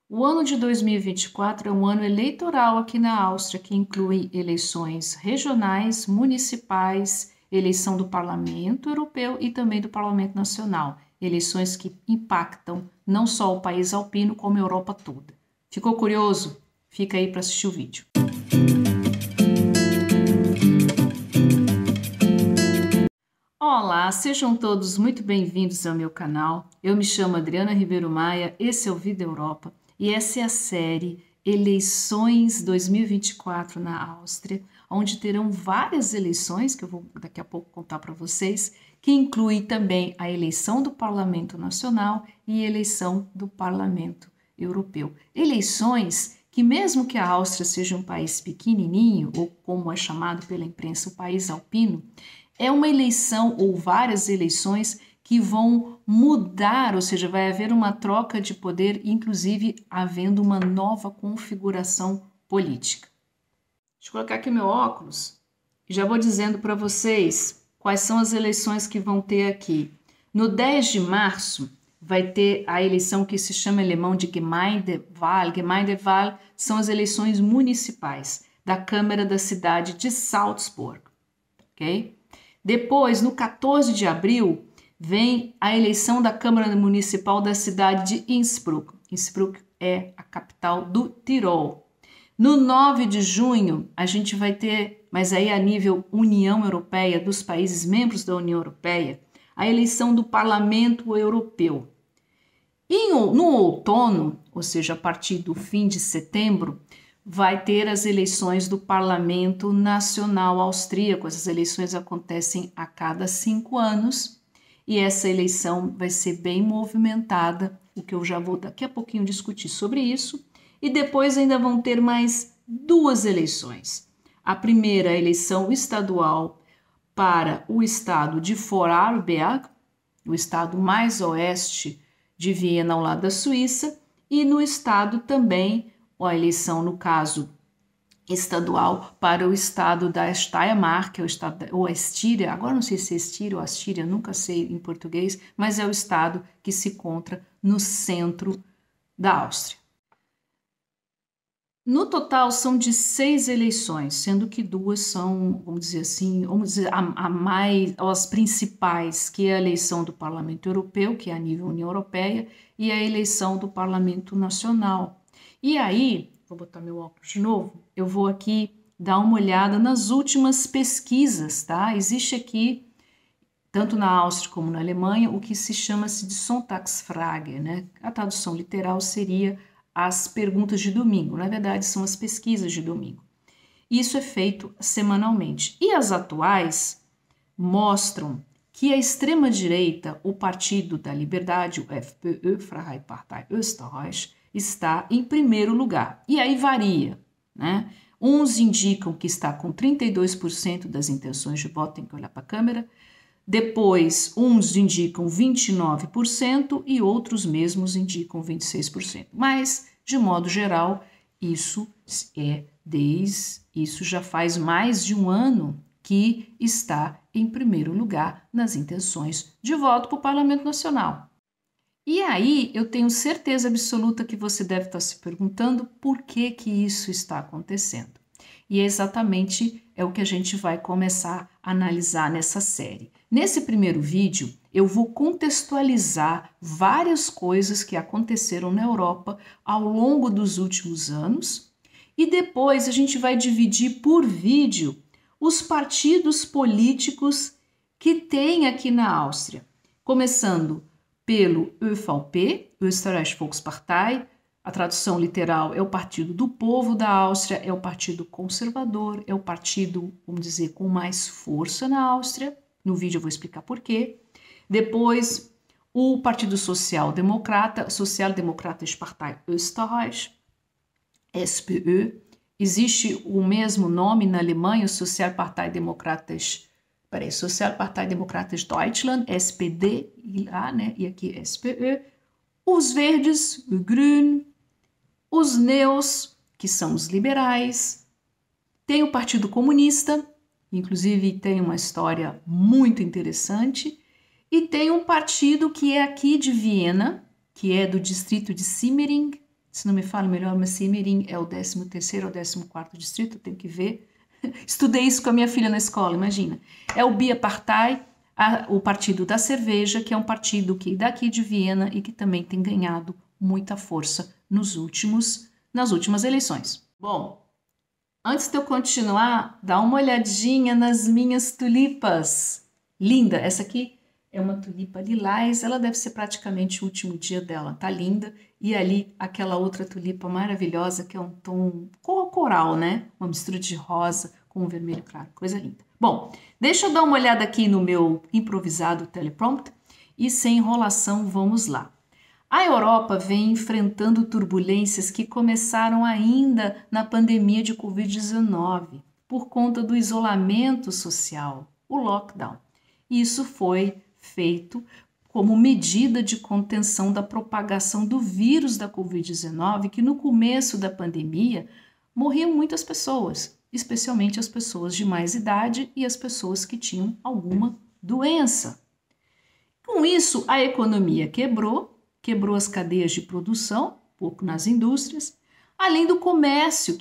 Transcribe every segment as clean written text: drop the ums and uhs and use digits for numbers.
O ano de 2024 é um ano eleitoral aqui na Áustria, que inclui eleições regionais, municipais, eleição do Parlamento Europeu e também do Parlamento Nacional. Eleições que impactam não só o país alpino, como a Europa toda. Ficou curioso? Fica aí para assistir o vídeo. Olá, sejam todos muito bem-vindos ao meu canal. Eu me chamo Adriana Ribeiro Maia, esse é o Vida Europa e essa é a série Eleições 2024 na Áustria, onde terão várias eleições, que eu vou daqui a pouco contar para vocês, que inclui também a eleição do Parlamento Nacional e a eleição do Parlamento Europeu. Eleições que, mesmo que a Áustria seja um país pequenininho, ou como é chamado pela imprensa, o país alpino, é uma eleição ou várias eleições que vão mudar, ou seja, vai haver uma troca de poder, inclusive havendo uma nova configuração política. Deixa eu colocar aqui meu óculos e já vou dizendo para vocês quais são as eleições que vão ter aqui. No 10 de março vai ter a eleição que se chama em alemão de Gemeindewahl. Gemeindewahl são as eleições municipais da Câmara da cidade de Salzburg, ok? Depois, no 14 de abril, vem a eleição da Câmara Municipal da cidade de Innsbruck. Innsbruck é a capital do Tirol. No 9 de junho, a gente vai ter, mas aí a nível União Europeia, dos países membros da União Europeia, a eleição do Parlamento Europeu. E no outono, ou seja, a partir do fim de setembro, vai ter as eleições do Parlamento Nacional Austríaco. Essas eleições acontecem a cada 5 anos e essa eleição vai ser bem movimentada, o que eu já vou daqui a pouquinho discutir sobre isso. E depois ainda vão ter mais 2 eleições. A primeira, a eleição estadual para o estado de Vorarlberg, o estado mais oeste de Viena, ao lado da Suíça, e no estado também a eleição, no caso estadual, para o estado da Steiermark, que é o estado, ou a Estíria, agora não sei se é Estíria ou Astíria, nunca sei em português, mas é o estado que se encontra no centro da Áustria. No total são de 6 eleições, sendo que 2 são, vamos dizer as principais, que é a eleição do Parlamento Europeu, que é a nível União Europeia, e a eleição do Parlamento Nacional. E aí, vou botar meu óculos de novo, eu vou aqui dar uma olhada nas últimas pesquisas, tá? Existe aqui, tanto na Áustria como na Alemanha, o que se chama-se de Sonntagsfrage, né? A tradução literal seria as perguntas de domingo, na verdade são as pesquisas de domingo. Isso é feito semanalmente. E as atuais mostram que a extrema-direita, o Partido da Liberdade, o FPÖ, Freiheitspartei Österreich, está em primeiro lugar. E aí varia, né? Uns indicam que está com 32% das intenções de voto, tem que olhar para a câmera. Depois, uns indicam 29% e outros mesmos indicam 26%. Mas, de modo geral, isso já faz mais de um ano que está em primeiro lugar nas intenções de voto para o Parlamento Nacional. E aí eu tenho certeza absoluta que você deve estar se perguntando por que isso está acontecendo. E é exatamente o que a gente vai começar a analisar nessa série. Nesse primeiro vídeo, eu vou contextualizar várias coisas que aconteceram na Europa ao longo dos últimos anos e depois a gente vai dividir por vídeo os partidos políticos que tem aqui na Áustria, começando pelo ÖVP, Österreichische Volkspartei, a tradução literal é o Partido do Povo da Áustria, é o Partido Conservador, é o partido, vamos dizer, com mais força na Áustria. No vídeo eu vou explicar por quê. Depois, o Partido Social-Democrata, Sozialdemokratische Partei Österreich, SPÖ. Existe o mesmo nome na Alemanha, Sozialpartei Demokratisch Deutschland, SPD, e lá, né? E aqui SPÖ. Os verdes, o Grün, os neos, que são os liberais. Tem o Partido Comunista, inclusive tem uma história muito interessante. E tem um partido que é aqui de Viena, que é do distrito de Simmering, se não me falo melhor, mas Simirim é o 13º ou 14º distrito, eu tenho que ver. Estudei isso com a minha filha na escola, imagina. É o Bia Partai, o Partido da Cerveja, que é um partido que daqui de Viena e que também tem ganhado muita força nas últimas eleições. Bom, antes de eu continuar, dá uma olhadinha nas minhas tulipas. Linda, essa aqui é uma tulipa lilás, ela deve ser praticamente o último dia dela, tá linda. E ali aquela outra tulipa maravilhosa que é um tom coral, né? Uma mistura de rosa com um vermelho claro, coisa linda. Bom, deixa eu dar uma olhada aqui no meu improvisado teleprompter e sem enrolação, vamos lá. A Europa vem enfrentando turbulências que começaram ainda na pandemia de Covid-19, por conta do isolamento social, o lockdown. Isso foi feito como medida de contenção da propagação do vírus da Covid-19, que no começo da pandemia morriam muitas pessoas, especialmente as pessoas de mais idade e as pessoas que tinham alguma doença. Com isso, a economia quebrou as cadeias de produção, pouco nas indústrias, além do comércio,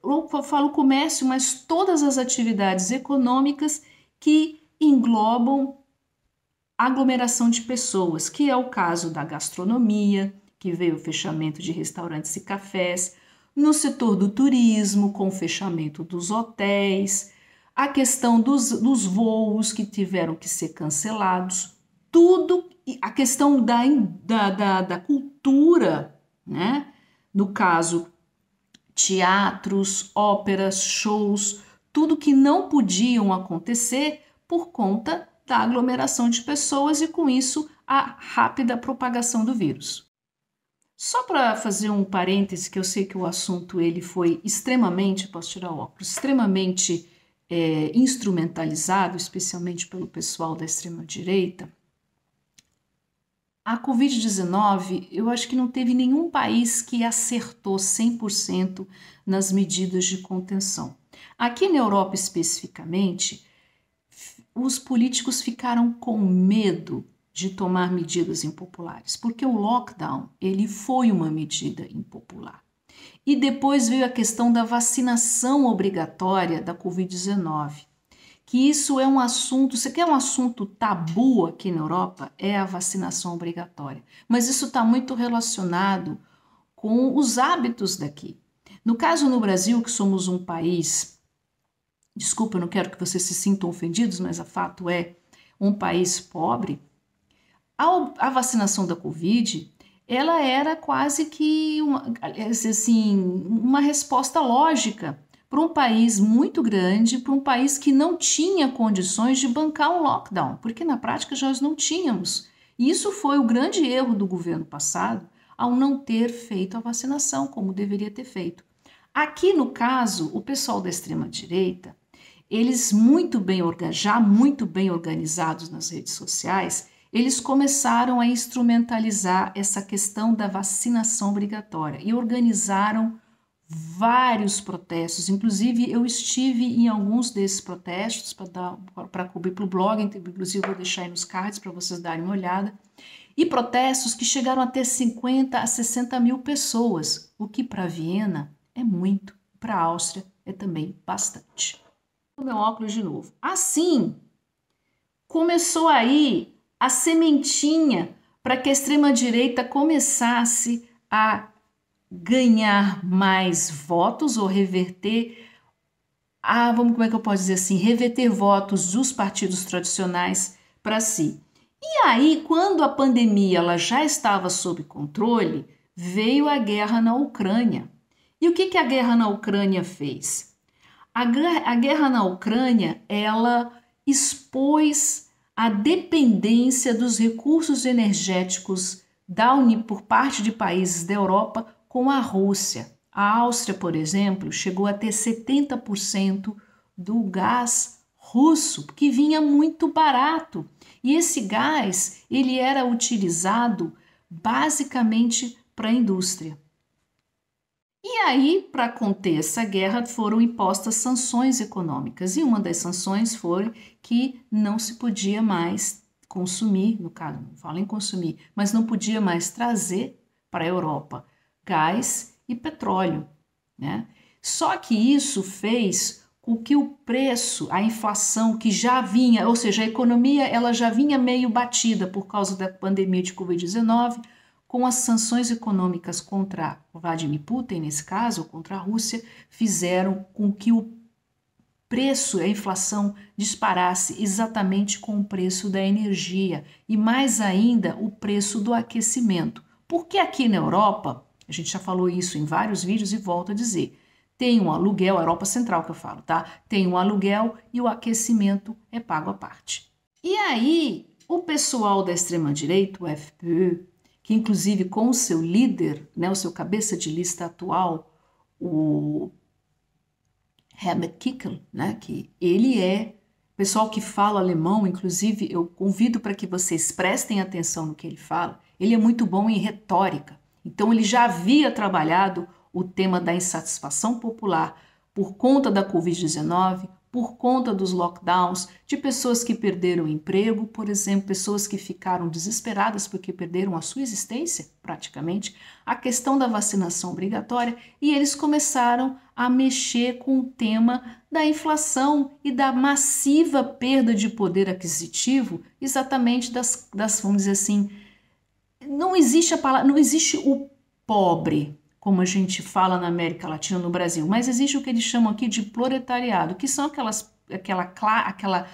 eu falo comércio, mas todas as atividades econômicas que englobam aglomeração de pessoas, que é o caso da gastronomia, que veio o fechamento de restaurantes e cafés, no setor do turismo, com o fechamento dos hotéis, a questão dos voos que tiveram que ser cancelados, tudo, a questão da cultura, né? No caso, teatros, óperas, shows, tudo que não podiam acontecer por conta da aglomeração de pessoas e, com isso, a rápida propagação do vírus. Só para fazer um parêntese, que eu sei que o assunto ele foi extremamente, posso tirar o óculos, extremamente instrumentalizado, especialmente pelo pessoal da extrema-direita. A Covid-19, eu acho que não teve nenhum país que acertou 100% nas medidas de contenção. Aqui na Europa, especificamente, os políticos ficaram com medo de tomar medidas impopulares, porque o lockdown, ele foi uma medida impopular. E depois veio a questão da vacinação obrigatória da Covid-19, que isso é um assunto, você quer um assunto tabu aqui na Europa? É a vacinação obrigatória. Mas isso está muito relacionado com os hábitos daqui. No caso, no Brasil, que somos um país, desculpa, eu não quero que vocês se sintam ofendidos, mas o fato é, um país pobre, a vacinação da Covid, ela era quase que uma resposta lógica para um país muito grande, para um país que não tinha condições de bancar um lockdown, porque na prática nós não tínhamos. E isso foi o grande erro do governo passado, ao não ter feito a vacinação como deveria ter feito. Aqui, no caso, o pessoal da extrema-direita, eles muito bem organizados nas redes sociais, eles começaram a instrumentalizar essa questão da vacinação obrigatória e organizaram vários protestos. Inclusive, eu estive em alguns desses protestos para cobrir para o blog, inclusive vou deixar aí nos cards para vocês darem uma olhada. E protestos que chegaram a ter 50 a 60 mil pessoas, o que para Viena é muito, para a Áustria é também bastante. O meu óculos de novo. Assim, começou aí a sementinha para que a extrema-direita começasse a ganhar mais votos ou reverter, como é que eu posso dizer assim, reverter votos dos partidos tradicionais para si. E aí, quando a pandemia ela já estava sob controle, veio a guerra na Ucrânia. E o que a guerra na Ucrânia fez? A guerra na Ucrânia, ela expôs a dependência dos recursos energéticos por parte de países da Europa com a Rússia. A Áustria, por exemplo, chegou a ter 70% do gás russo, que vinha muito barato. E esse gás, ele era utilizado basicamente para a indústria. E aí, para conter essa guerra, foram impostas sanções econômicas. E uma das sanções foi que não se podia mais consumir, no caso, não falo em consumir, mas não podia mais trazer para a Europa gás e petróleo, né? Só que isso fez com que o preço, a inflação que já vinha, ou seja, a economia ela já vinha meio batida por causa da pandemia de Covid-19, com as sanções econômicas contra Vladimir Putin, nesse caso, ou contra a Rússia, fizeram com que o preço, a inflação disparasse exatamente com o preço da energia e mais ainda o preço do aquecimento. Porque aqui na Europa, a gente já falou isso em vários vídeos e volto a dizer, tem um aluguel, a Europa Central que eu falo, tá? Tem um aluguel e o aquecimento é pago à parte. E aí, o pessoal da extrema-direita, o FPÖ, que inclusive com o seu líder, né, o seu cabeça de lista atual, o Herbert Kickl, né, que ele é, pessoal que fala alemão, inclusive eu convido para que vocês prestem atenção no que ele fala, ele é muito bom em retórica, então ele já havia trabalhado o tema da insatisfação popular por conta da Covid-19, por conta dos lockdowns, de pessoas que perderam o emprego, por exemplo, pessoas que ficaram desesperadas porque perderam a sua existência, praticamente, a questão da vacinação obrigatória, e eles começaram a mexer com o tema da inflação e da massiva perda de poder aquisitivo, exatamente das vamos dizer assim, não existe a palavra, não existe o pobre, como a gente fala na América Latina, no Brasil, mas existe o que eles chamam aqui de proletariado, que são aquela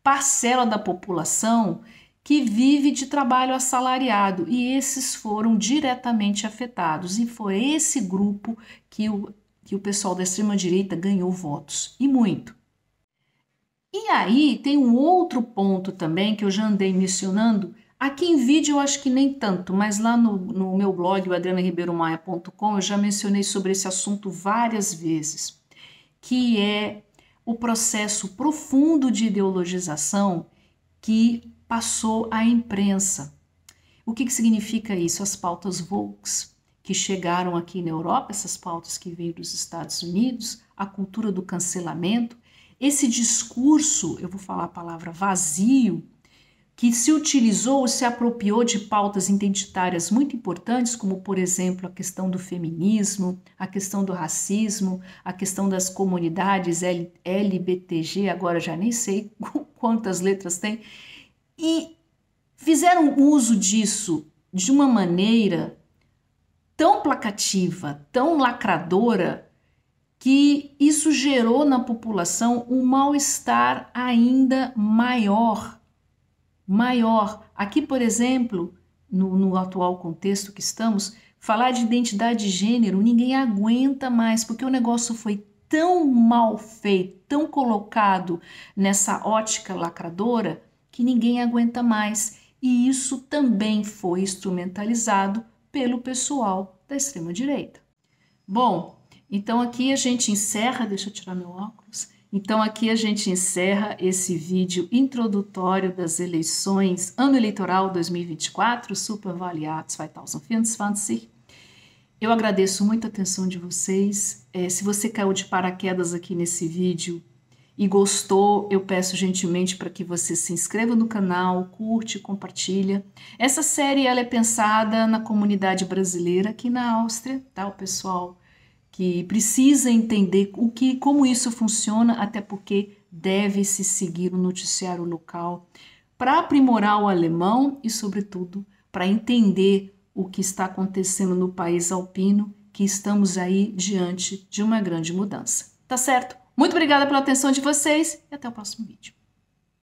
parcela da população que vive de trabalho assalariado, e esses foram diretamente afetados, e foi esse grupo que o pessoal da extrema-direita ganhou votos, e muito. E aí tem um outro ponto também que eu já andei mencionando. Aqui em vídeo eu acho que nem tanto, mas lá no meu blog, o adrianaribeiromaia.com, eu já mencionei sobre esse assunto várias vezes, que é o processo profundo de ideologização que passou à imprensa. O que significa isso? As pautas woke que chegaram aqui na Europa, essas pautas que vêm dos Estados Unidos, a cultura do cancelamento, esse discurso, eu vou falar a palavra vazio, que se utilizou ou se apropriou de pautas identitárias muito importantes, como, por exemplo, a questão do feminismo, a questão do racismo, a questão das comunidades LGBTG, agora já nem sei quantas letras tem, e fizeram uso disso de uma maneira tão placativa, tão lacradora, que isso gerou na população um mal-estar ainda maior. Aqui, por exemplo, no atual contexto que estamos, falar de identidade de gênero, ninguém aguenta mais, porque o negócio foi tão mal feito, tão colocado nessa ótica lacradora, que ninguém aguenta mais. E isso também foi instrumentalizado pelo pessoal da extrema-direita. Bom, então aqui a gente encerra, deixa eu tirar meu óculos. Então aqui a gente encerra esse vídeo introdutório das eleições, ano eleitoral 2024, Superwahljahr 2024. Eu agradeço muito a atenção de vocês. Se você caiu de paraquedas aqui nesse vídeo e gostou, eu peço gentilmente para que você se inscreva no canal, curte, compartilha. Essa série ela é pensada na comunidade brasileira aqui na Áustria, tá? O pessoal que precisa entender como isso funciona, até porque deve-se seguir o noticiário local para aprimorar o alemão e, sobretudo, para entender o que está acontecendo no país alpino, que estamos aí diante de uma grande mudança. Tá certo? Muito obrigada pela atenção de vocês e até o próximo vídeo.